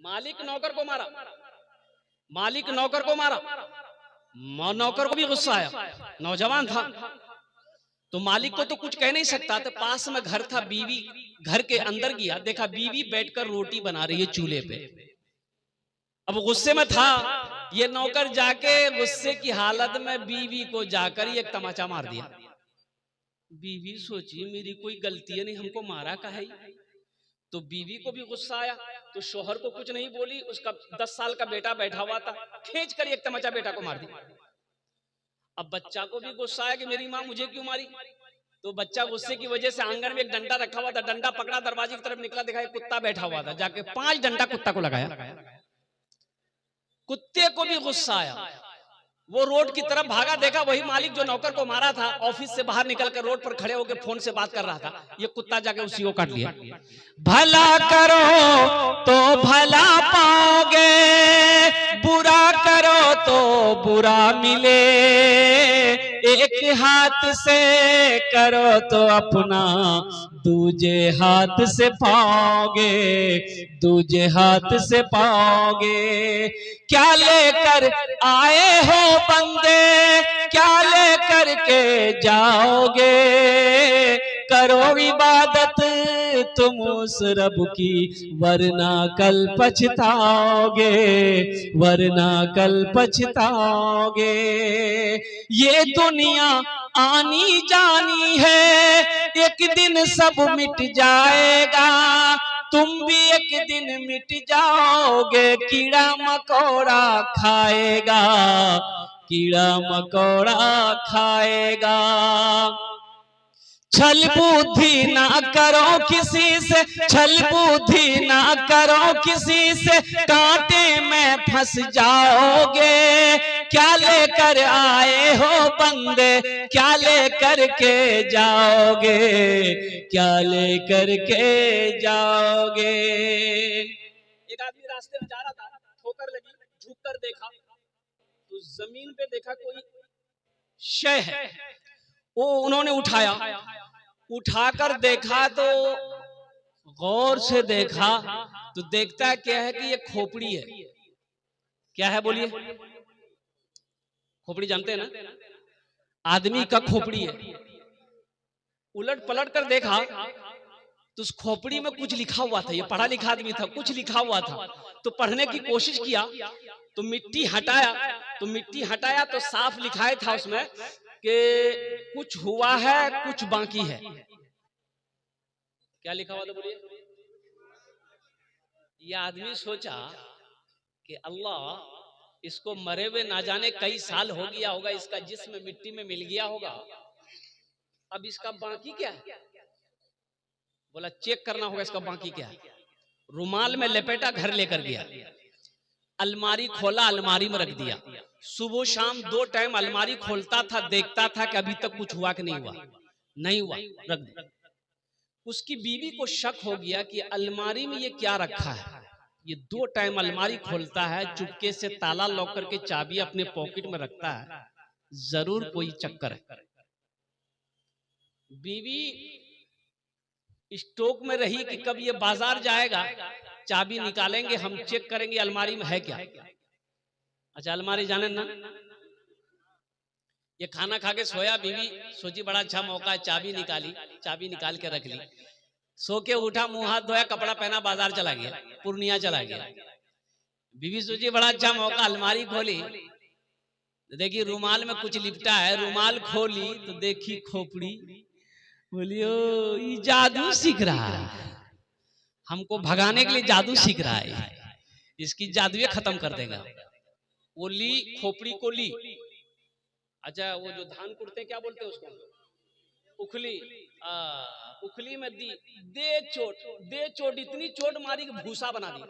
मालिक नौकर को मारा, मालिक नौकर को मारा, नौकर को भी गुस्सा आया, नौजवान था तो मालिक को तो कुछ कह नहीं सकता। तो पास में घर था, बीवी घर के अंदर गया, देखा बीवी बैठकर रोटी बना रही है चूल्हे पे। अब गुस्से में था, ये नौकर जाके गुस्से की हालत में बीवी को जाकर एक तमाचा मार दिया। बीवी सोची मेरी कोई गलती नहीं, हमको मारा का है। तो बीवी को भी गुस्सा आया, तो शोहर को कुछ नहीं बोली। उसका 10 साल का बेटा बैठा हुआ था, खींच कर एक तमाचा बेटा को मार दिया। अब बच्चा को भी गुस्सा आया कि मेरी माँ मुझे क्यों मारी। तो बच्चा गुस्से की वजह से आंगन में एक डंडा रखा हुआ था, डंडा पकड़ा, दरवाजे की तरफ निकला, देखा एक कुत्ता बैठा हुआ था, जाके 5 डंडा कुत्ता को लगाया। कुत्ते को भी गुस्सा आया, वो रोड की तरफ भागा, देखा वही मालिक जो नौकर को मारा था ऑफिस से बाहर निकलकर रोड पर खड़े होकर फोन से बात कर रहा था। ये कुत्ता जाके उसी को काट लिया। भला करो तो भला पाओगे, बुरा करो तो बुरा मिले, एक हाथ से करो तो अपना दूजे हाथ से पाओगे, दूजे हाथ से पाओगे। क्या लेकर आए हो बंदे, क्या लेकर के जाओगे, करो इबादत तुम उस रब की, वरना कल पछताओगे, वरना कल पछताओगे। ये दुनिया आनी जानी है, एक दिन सब मिट जाएगा, तुम भी एक दिन मिट जाओगे। कीड़ा मकोड़ा खाएगा, कीड़ा मकोड़ा खाएगा। छल बुद्धि ना करो किसी से, छल बुद्धि ना करो किसी से, कांटे में फंस जाओगे। क्या लेकर आए हो बंदे, क्या लेकर के जाओगे, क्या लेकर के जाओगे। एक आदमी रास्ते में जा रहा था, ठोकर लगी, झुक कर देखा तो जमीन पे देखा कोई शय है, वो उन्होंने उठाया, उठाकर देखा तो गौर से देखा तो देखता क्या है कि ये खोपड़ी है। क्या है बोलिए, खोपड़ी जानते हैं ना, आदमी का खोपड़ी है। उलट पलट कर देखा तो उस खोपड़ी में कुछ लिखा हुआ था, ये पढ़ा लिखा आदमी था, कुछ लिखा हुआ था। तो पढ़ने की कोशिश किया तो मिट्टी हटाया, तो मिट्टी हटाया तो साफ लिखाया था उसमें कि कुछ हुआ है कुछ बाकी है। क्या लिखा हुआ था बोलिए। ये आदमी सोचा कि अल्लाह इसको मरे हुए ना जाने कई साल हो गया होगा, इसका जिस्म मिट्टी में मिल गया होगा, अब इसका बाकी क्या है। बोला चेक करना होगा इसका बाकी क्या है। रुमाल में लपेटा, घर लेकर गया, अलमारी खोला, अलमारी में रख दिया। सुबह शाम 2 टाइम अलमारी खोलता था, देखता था कि अभी तक कुछ हुआ कि नहीं हुआ, नहीं हुआ, रख दिया। उसकी बीवी को शक हो गया कि अलमारी में ये क्या रखा है। ये 2 टाइम अलमारी खोलता है, चुपके से ताला लॉक करके चाबी अपने पॉकेट में रखता है, जरूर कोई चक्कर है। बीवी स्टॉक में रही कि कब ये बाजार जाएगा, चाबी निकालेंगे, हम चेक करेंगे अलमारी में है क्या। अच्छा अलमारी जाने ना, ये खाना खा के सोया, बीवी सोची बड़ा अच्छा मौका है, चाबी निकाली, चाबी निकाल के रख ली। सो के उठा, मुंह हाथ धोया, कपड़ा पहना, बाजार चला गया, पूर्णिया चला गया। बीवी सोची बड़ा अच्छा मौका, अलमारी खोली तो देखी रुमाल में कुछ लिपटा है, रुमाल खोली तो देखी खोपड़ी। बोलियो ये जादू सीख रहा है, हमको भगाने के लिए जादू सीख रहा है, इसकी जादुए खत्म कर देगा। वो ली, खोपड़ी को ली। अच्छा वो जो धान कुटते क्या बोलते हैं उसको, उखली, उखली में दी, दे चोट, इतनी चोट मारी कि भूसा बना दी,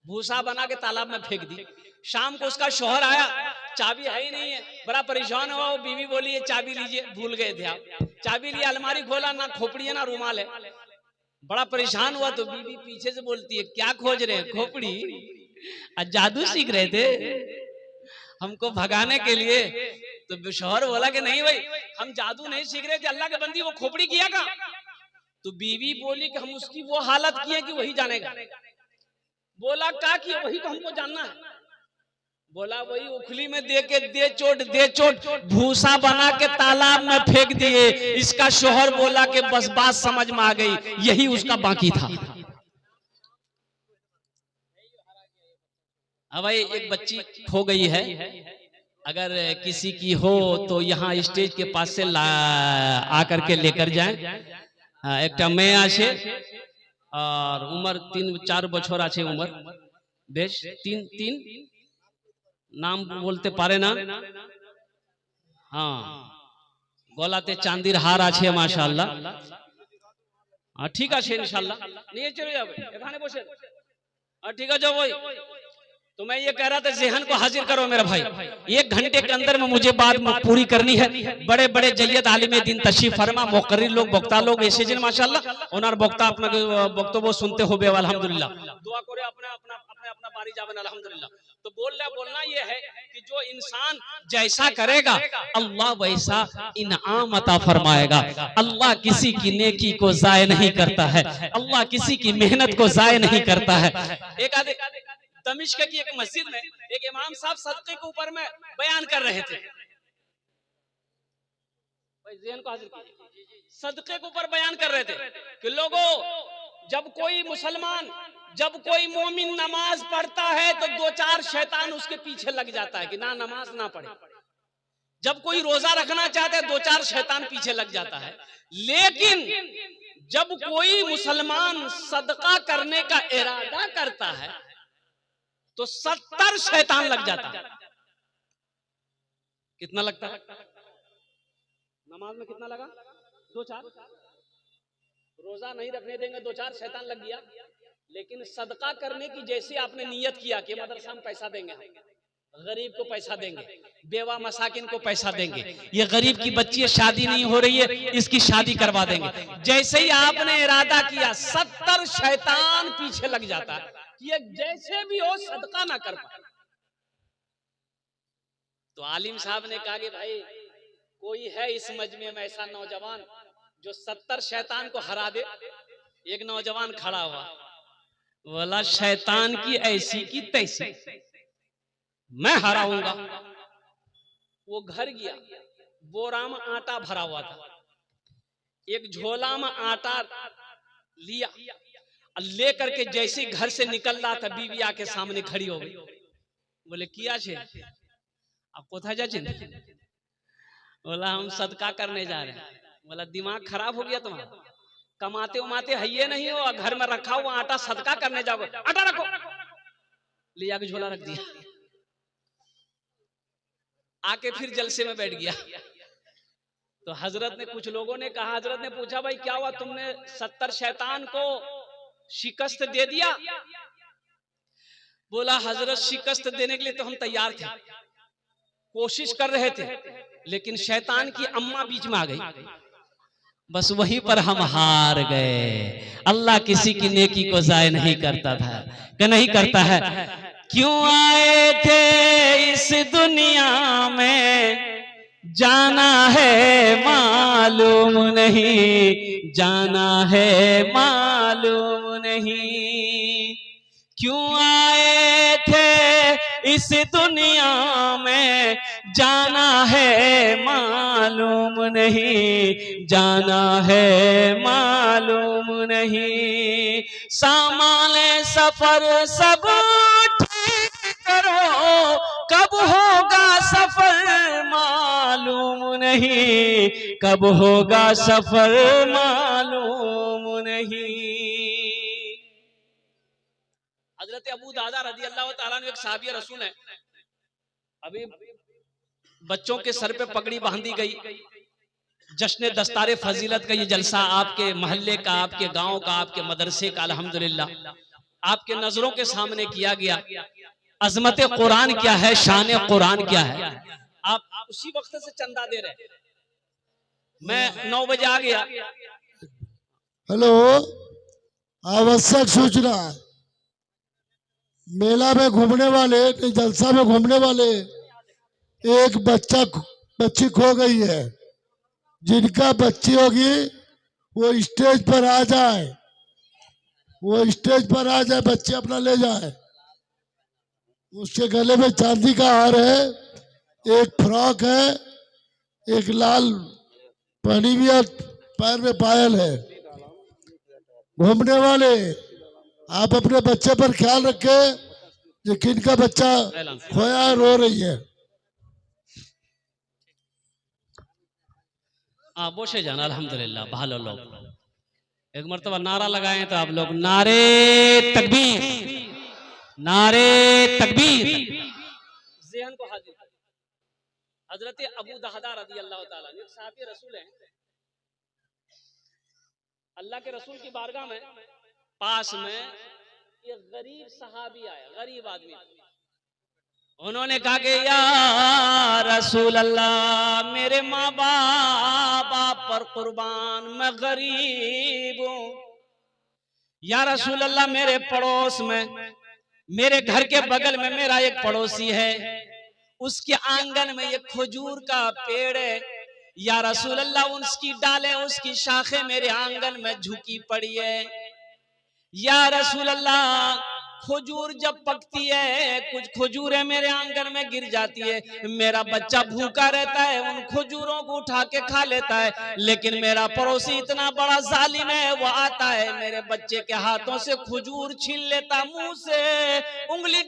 भूसा बना के तालाब में फेंक दी। शाम को उसका शौहर आया, चाबी है ही नहीं है, बड़ा परेशान हुआ। बीवी बोली ये चाबी लीजिए, भूल गए थे आप। चाबी लिया, अलमारी खोला, ना खोपड़ी है ना रुमाल है, बड़ा परेशान हुआ। तो बीवी पीछे से बोलती है क्या खोज रहे हैं, खोपड़ी, जादू सीख रहे थे हमको भगाने के लिए। तो शौहर बोला कि नहीं भाई हम जादू नहीं सीख रहे थे, अल्लाह के बंदी वो खोपड़ी किया का। तो बीवी बोली कि हम उसकी वो हालत की है कि वही जानेगा। बोला का कि वही तो हमको जानना है। बोला वही उखली में दे के दे चोट भूसा बना के तालाब में फेंक दिए। इसका शोहर बोला कि बस बात समझ में आ गई, यही उसका बाकी था। अब भाई एक बच्ची खो गई है, अगर किसी की हो तो यहाँ स्टेज के पास से आकर के लेकर जाएं। एक मैं आछे और उम्र 3-4 बछर आछे उम्र बेश 3 नाम बोलते पारे ना। हाँ गलाते चांदीर हार आछे माशाल्लाह। हाँ ठीक है इंशाल्लाह नहीं चले जाओ एखाने बसे। हाँ ठीक है जाओ भाई। तो मैं ये कह रहा था ज़हन को हाजिर करो मेरा भाई, 1 घंटे के अंदर में मुझे बात पूरी करनी है। बड़े बड़े जय्यद आलिम दीन तशरीफ फरमा, मुकर्रिर लोग, वक्ता लोग ऐसे जिन माशाल्लाह ओनार वक्ता अपना वक्तव्य सुनते हो बे अल्हम्दुलिल्लाह। दुआ करे अपना अपना अपना अपना बारी जावन अल्हम्दुलिल्लाह। तो बोलना ये है कि जो इंसान जैसा करेगा अल्लाह वैसा इनाम अता फरमाएगा। अल्लाह किसी की नेकी को जाय नहीं करता है, अल्लाह किसी की मेहनत को जाय नहीं करता है। एक आदे दमिश्क की एक मस्जिद में एक इमाम साहब सदके के ऊपर में बयान कर रहे थे। सदके के ऊपर बयान कर रहे थे कि लोगों, जब कोई मुसलमान, जब कोई मोमिन नमाज पढ़ता है तो 2-4 शैतान उसके पीछे लग जाता है कि ना नमाज ना पढ़े। जब कोई रोजा रखना चाहता है 2-4 शैतान पीछे लग जाता है। लेकिन जब कोई मुसलमान सदका करने का इरादा करता है तो 70 शैतान लग जाता है। कितना लगता है नमाज में? कितना लगा? 2-4। रोजा नहीं रखने देंगे 2-4 शैतान लग गया। लेकिन सदका करने की जैसे आपने नियत किया कि मदरसा में पैसा देंगे, गरीब को पैसा देंगे, बेवा मसाकिन को पैसा देंगे, ये गरीब की बच्ची शादी नहीं हो रही है इसकी शादी करवा देंगे, जैसे ही आपने इरादा किया 70 शैतान पीछे लग जाता है कि ये जैसे भी हो सदका ना कर पाए। तो आलिम साहब ने कहा कि भाई कोई है इस मजमे में ऐसा नौजवान जो 70 शैतान को हरा दे? एक नौजवान खड़ा हुआ, बोला शैतान की ऐसी की तैसी मैं हराऊंगा। वो घर गया, बोरा में आटा भरा हुआ था, एक झोला में आटा लिया, लेकर के जैसे घर से निकल रहा था बीवी आके सामने खड़ी हो गई। बोले किया छे? आप कोथा जा? बोला हम सदका करने जा रहे हैं। बोला दिमाग खराब हो गया तुम्हारा? कमाते उमाते है ये नहीं हो, घर में रखा हुआ आटा सदका करने जाओगे? आटा रखो, ले जाके झोला रख दिया, आके फिर जलसे में बैठ गया। तो हजरत ने, कुछ लोगों ने कहा, हजरत ने पूछा भाई क्या हुआ, तुमने 70 शैतान को शिकस्त दे दिया? बोला हजरत शिकस्त देने के लिए तो हम तैयार थे, कोशिश कर रहे थे, लेकिन शैतान की अम्मा बीच में आ गई, बस वहीं पर हम हार गए। अल्लाह किसी की नेकी को जाय नहीं करता था, कि नहीं करता है। क्यों आए थे इस दुनिया में जाना है मालूम नहीं, जाना है मालूम नहीं। क्यों आए थे इस दुनिया में जाना है मालूम नहीं, जाना है मालूम नहीं। सामान सफर सब ठीक करो, कब होगा सफर मालूम नहीं, कब होगा सफर मालूम नहीं। हजरत अबू दादा रज़ी अल्लाह ताला अन्हु एक साहबी रसूल है। अभी बच्चों के सर पे पगड़ी बांधी गई, जश्न दस्तारे फजीलत का ये जलसा आपके मोहल्ले का, आपके गांव का, आपके मदरसे का अल्हम्दुलिल्लाह आपके नजरों के सामने किया गया। अजमत कुरान क्या है, शान कुरान क्या है, आप उसी वक्त से चंदा दे रहे। मैं 9 बजे आ गया। हेलो, आवश्यक सूचना, मेला में घूमने वाले, जलसा में घूमने वाले एक बच्ची खो गई है। जिनका बच्ची होगी वो स्टेज पर आ जाए। वो स्टेज पर आ जाए, बच्चे अपना ले जाए। उसके गले में चांदी का हार है, एक फ्रॉक है, एक लाल पहनी हुई है, पैर में पायल है। घूमने वाले, आप अपने बच्चे पर ख्याल रखें, जो किनका बच्चा खोया है, रो रही है। बोशे जाना अल्हम्दुलिल्लाह। भालो लोग एक मर्तबा नारा लगाए तो आप लोग नारे तकबीर, नारे तकबीर। ज़हन को हाजिर करें। हजरत अबू दहदा रज़ी अल्लाह ताला अन्हु साहबी रसूल हैं। अल्लाह के रसूल की बारगाह में पास में एक गरीब सहाबी आया, गरीब आदमी। उन्होंने कहा कि या रसूल अल्लाह, मेरे माँ बाप पर कुर्बान, मैं गरीब हूँ। या रसूल अल्लाह, मेरे पड़ोस में, मेरे घर के बगल में मेरा एक पड़ोसी है, उसके आंगन में एक खजूर का पेड़ है। या रसूल अल्लाह, उसकी डालें, उसकी शाखें मेरे आंगन में झुकी पड़ी है। या रसूल अल्लाह, खजूर जब पकती है, कुछ खजूरें मेरे आंगन में गिर जाती है, मेरा बच्चा भूखा रहता है, उन खजूरों को उठा के खा लेता है। लेकिन मेरा पड़ोसी इतना बड़ा जालिम है, वो आता है मेरे बच्चे के हाथों से खजूर छीन लेता, मुंह से उंगली